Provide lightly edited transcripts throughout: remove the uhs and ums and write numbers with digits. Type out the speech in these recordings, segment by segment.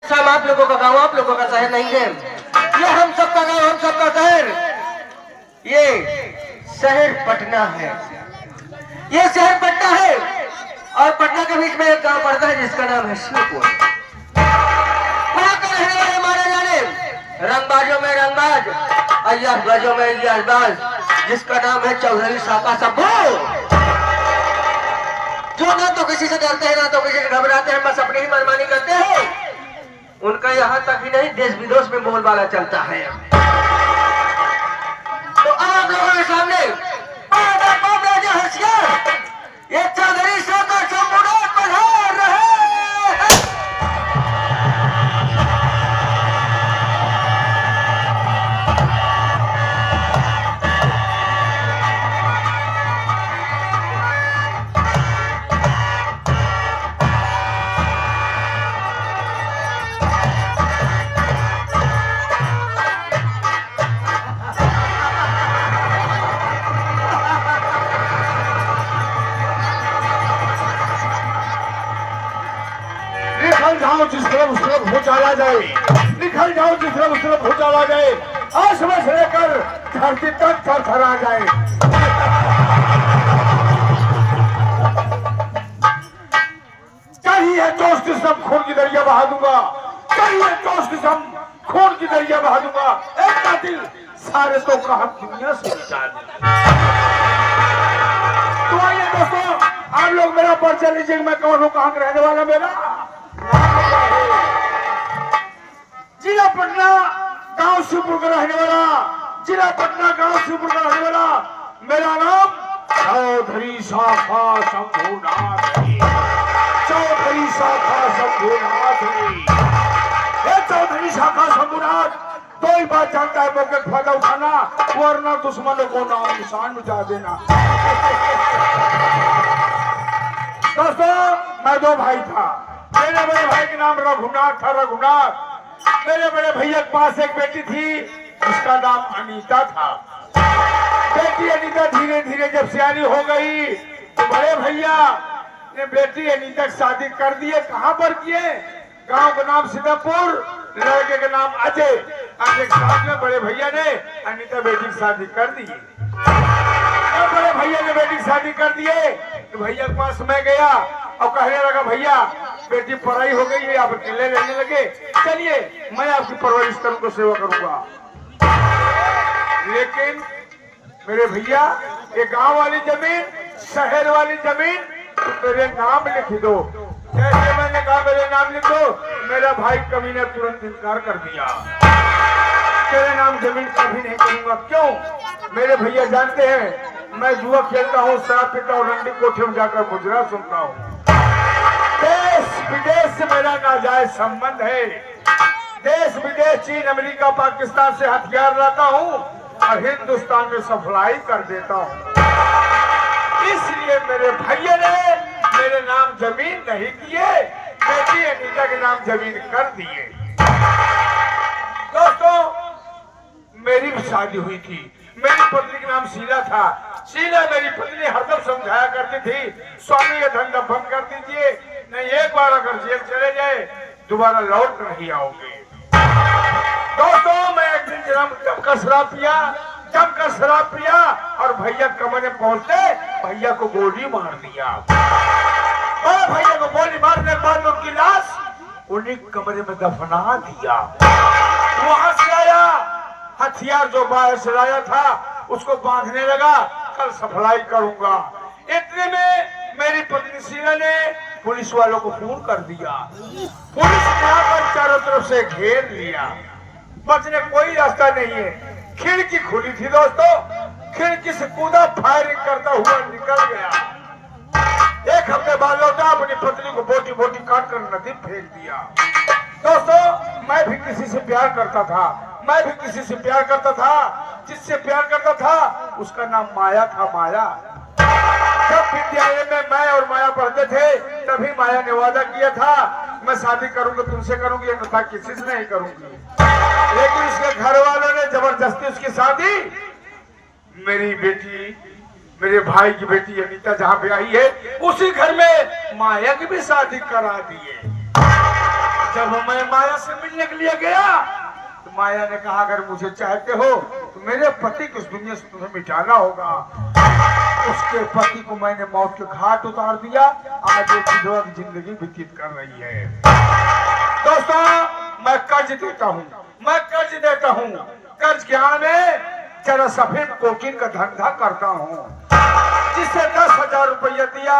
सब आप लोगों का गांव, आप लोगों का शहर नहीं है। ये हम सबका गांव, हम सबका शहर। ये शहर पटना है। ये शहर पटना है और पटना के बीच में एक गांव पड़ता है जिसका नाम है शिवपुर। वहां का रहने वाले माने जाने रंगबाजों में रंगबाज, अय्यासबाजों में अय्यासबाज, जिसका नाम है चौधरी साका शंभू। जो ना तो किसी से डरते हैं ना तो किसी से घबराते हैं, बस अपनी ही मनमानी करते हैं। उनका यहाँ तक ही नहीं देश विदेश में बोलबाला चलता है। तो आप लोगों के सामने ये चौधरी साका शंभू पधार रहे हैं। निकल जाओ जिस तरफ उस तरफ हो चला जाए, निकल जाओ जिस तरफ उस तरफ हो चला जाए, आसमान से लेकर धरती तक थरथरा जाए। चाहिए जोश की सब खून की दरिया बहा दूंगा, चाहिए जोश की सब खून की दरिया बहा दूंगा। एक का दिल सारे तो कहा दुनिया से मिटा दूंगा। तो आइए दोस्तों, आप लोग मेरा परिचय लीजिए। मैं कौन हूँ, कहाँ का रहने वाला, मेरा जिला पटना गांव शिवपुर का रहने वाला, जिला पटना गांव शिवपुर का रहने वाला। मेरा नाम चौधरी साका शंभूनाथ है। चौधरी साका शंभूनाथ है। चौधरी साका शंभूनाथ दो ही बात जानता है, मौके का फायदा उठाना, वरना दुश्मनों को नाम निशान मिटा देना। दोस्तों, मैं दो भाई था। मेरे बड़े भाई का नाम रघुनाथ था, रघुनाथ। मेरे बड़े भैया के पास एक बेटी थी, उसका नाम अनीता था। बेटी अनीता धीरे धीरे जब सियानी हो गई तो बड़े भैया ने बेटी अनीता की शादी कर दिए। कहाँ पर किए? गांव का नाम सीतापुर, लड़के का नाम अजय। अजय के साथ में बड़े भैया ने अनीता बेटी की शादी कर दी। जब बड़े भैया ने बेटी की शादी कर दिए तो भैया के पास मैं गया और कहने लगा, भैया बेटी पढ़ाई हो गई है, आप अकेले रहने लगे, चलिए मैं आपकी परवरिश करूंगा, सेवा करूंगा। लेकिन मेरे भैया, ये गांव वाली जमीन, शहर वाली जमीन तो मेरे नाम लिख दो। जैसे मैंने कहा मेरे नाम लिख दो, मेरा भाई कभी ने तुरंत इनकार कर दिया। तेरे नाम जमीन कभी नहीं करूंगा। क्यों? मेरे भैया जानते हैं मैं जुआ खेलता हूँ, शराब पीता हूँ, रंडी कोठे में जाकर मुजरा सुनता हूँ। देश विदेश से मेरा नाजायज संबंध है। देश विदेश, चीन, अमेरिका, पाकिस्तान से हथियार लाता हूँ और हिंदुस्तान में सप्लाई कर देता हूँ। इसलिए मेरे भैया ने मेरे नाम जमीन नहीं किए, बेटी अनीता के नाम जमीन कर दिए। दोस्तों, मेरी भी शादी हुई थी। मेरी पत्नी का नाम शीला था। शीला मेरी पत्नी हरदम समझाया करती थी, स्वामी ये धंधा बंद कर दीजिए, नहीं एक बार अगर जेल चले जाए दोबारा लौट नहीं आओगे। दोस्तों, मैं एक दिन जमकर शराब पिया और भैया कमरे पहुंचते भैया को गोली मार दिया। और भैया को गोली मारने के बाद उनकी लाश उन्हीं कमरे में दफना दिया। वहां से आया हथियार जो बाहर से लाया था, उसको बांधने लगा, कल सप्लाई करूंगा। इतने में मेरी पत्नी शीला ने पुलिस वालों को फोन कर दिया। पुलिस ने आकर चारों तरफ से घेर लिया, बचने कोई रास्ता नहीं है। खिड़की खुली थी दोस्तों, खिड़की से कूदा, फायरिंग करता हुआ निकल गया। एक हफ्ते बाद लौटा, अपनी पत्नी को बोटी बोटी काट कर नदी फेंक दिया। दोस्तों, मैं भी किसी से प्यार करता था, मैं भी किसी से प्यार करता था। जिससे प्यार करता था उसका नाम माया था, माया। जब विद्यालय में मैं और माया पढ़ते थे तभी माया ने वादा किया था, मैं शादी करूंगा तुमसे करूंगी, अन्यथा किसी से नहीं करूंगी। लेकिन उसके घर वालों ने जबरदस्ती उसकी शादी मेरी बेटी, मेरे भाई की बेटी अनीता जहाँ पे आई है उसी घर में माया की भी शादी करा दी है। जब मैं माया से मिलने के लिए गया तो माया ने कहा अगर मुझे चाहते हो तो मेरे पति को इस दुनिया से तुम्हें मिटाना होगा। उसके पति को मैंने मौत के घाट उतार दिया। आज वो विधवा की जिंदगी व्यतीत कर रही है। दोस्तों मैं कर्ज देता हूँ, मैं कर्ज देता हूँ। कर्ज के आने जरा सफेद कोकीन का धंधा करता हूँ। जिससे 10,000 रुपया दिया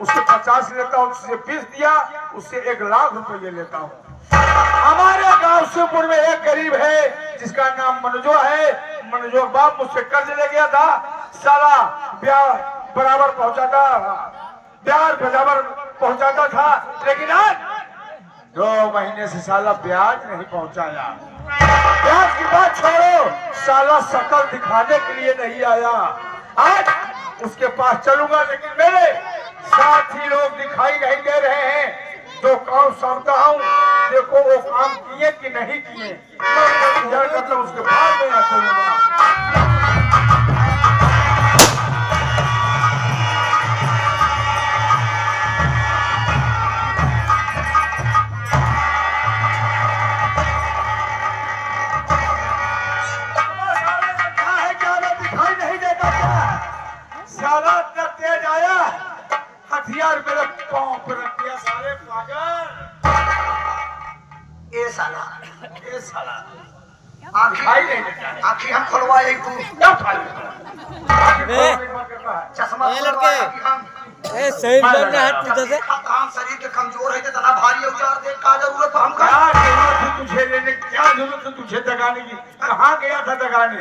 उससे 50 लेता हूँ, उससे 20 दिया उससे 1 लाख रुपये लेता हूँ। हमारे गांव शिवपुर में एक गरीब है जिसका नाम मनोजो है। मनोजो बाप मुझसे कर्ज ले गया था। साला ब्याज बराबर पहुंचाता, ब्याज बराबर पहुंचाता था, लेकिन आज 2 महीने से साला ब्याज नहीं पहुंचाया। ब्याज की बात छोड़ो, साला शकल दिखाने के लिए नहीं आया। आज उसके पास चलूंगा लेकिन मेरे साथी लोग दिखाई नहीं दे रहे हैं। जो काम सौंपता हूँ देखो वो काम किए कि नहीं किए। मैं इंतजार करता हूँ, उसके बाद मैं यहाँ चलूंगा। साला इतना तेज आया, हथियार मेरे पांव पर रख दिया। साले पागल, ए साला ये साला आखिर नहीं देता है। आखिर हम खुलवाए तू क्या करता है? चश्मा ए खुलवाए लड़के। आखिर हम ए सही बोल रहा है तू जब जैसे देखा तो हम शरीर के कमजोर है इतना भारी औजार देख का जरूरत तो हम क्या का जरूरत थी तुझे लेने, क्या जरूरत थी तुझे दगाने की? कहाँ गया था दगाने?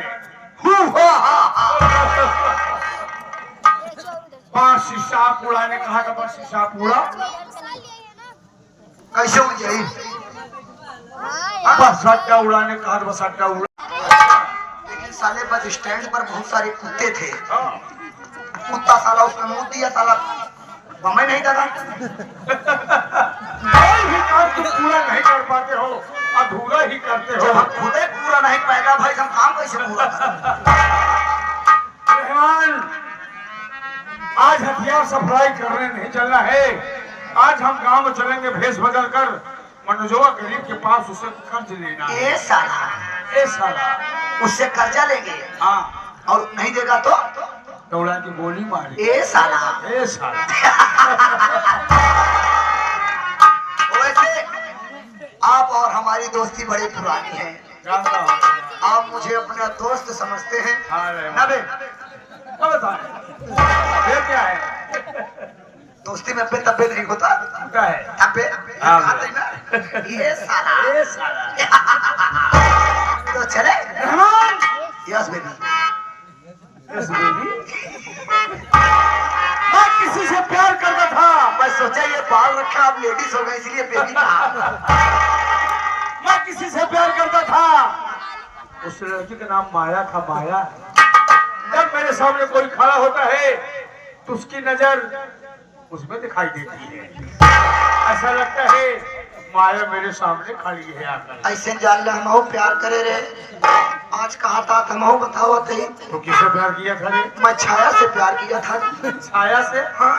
बांसी सांप उड़ाने कहा था, बांसी सांप उड़ा। कैसे उड़ जाई बस अड्डा उड़ाने कहा था, बस अड्डा उड़ा। लेकिन साले बस स्टैंड पर बहुत सारे कुत्ते थे। हाँ। कुत्ता साला उसने मुंह दिया, साला हमें नहीं दगा। कोई भी काम तुम पूरा नहीं कर पाते हो, अधूरा ही करते हो। जब हम खुदे पूरा नहीं पाएगा भाई हम काम कैसे पूरा करें? मेहमान, आज हथियार सप्लाई करने नहीं चलना है। आज हम गांव में चलेंगे भेष बदल कर। मनोजवा गरीब के पास उसे कर्ज लेना है। ए साला ए साला, उससे कर्जा लेंगे हाँ, और नहीं देगा तो दौड़ा की गोली मारी। ए साला। ए साला, वैसे आप और हमारी दोस्ती बड़ी पुरानी है। जानता हूँ। आप मुझे अपना दोस्त समझते हैं हाँ रे, ना बे? अब बताएं, ये क्या है? दोस्ती में पे तब्बे नहीं होता। क्या है? तब्बे हाँ, खाते ना ये साला। ए साला, तो चले मेहमान, यस बेबी। Yes baby. मैं किसी से प्यार करता था। मैं सोचा ये बाल रखा आप लेडीज हो गए इसलिए बेबी कहा। मैं किसी से प्यार करता था। उस लड़की का नाम माया था। माया, जब मेरे सामने कोई खड़ा होता है तो उसकी नजर उसमें दिखाई देती है। ऐसा लगता है माया मेरे सामने खड़ी है आकर। ऐसे जान ले हम प्यार करे रे। आज कहा था हम बताओ थे। तो किससे प्यार किया था रे? मैं छाया से प्यार किया था। छाया से? हाँ,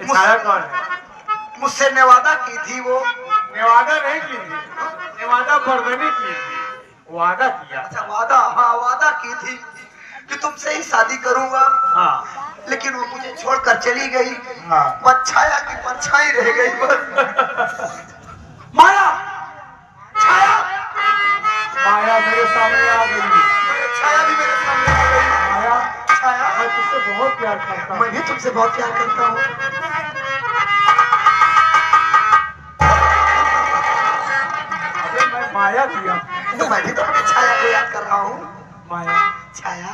छाया कौन है? मुझसे नेवादा की थी वो। नेवादा नहीं की थी, नेवादा बरदनी की थी। वादा किया। अच्छा वादा, हाँ वादा की थी कि तुमसे ही शादी करूंगा। हाँ लेकिन वो मुझे छोड़कर चली गई। हाँ। बस छाया की परछाई रह गई बस। माया, छाया, माया मेरे सामने आ गई। छाया भी मेरे सामने आ गई। माया, छाया मैं तुझसे बहुत प्यार करता हूँ। मैं भी तुमसे बहुत प्यार करता हूँ। अबे मैं माया किया। तो मैं भी तो अपनी छाया को याद कर रहा हूँ। माया, छाया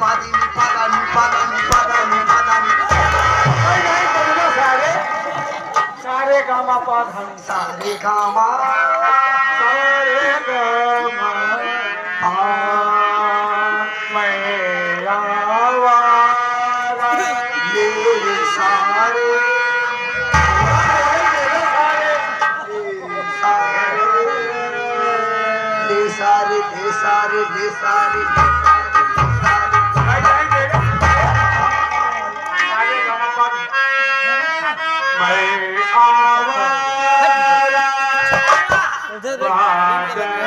पा दी नी पा दा नी पा दा नी पा दा नी पा दा नी नहीं बजना सारे सारे गामा पा धानी सारे गामा सारे गामा मैं आवारा ले सारे ले सारे ले सारे ले सारे नहीं जाएंगे सारे गामा पा मैं आवारा उधर बादल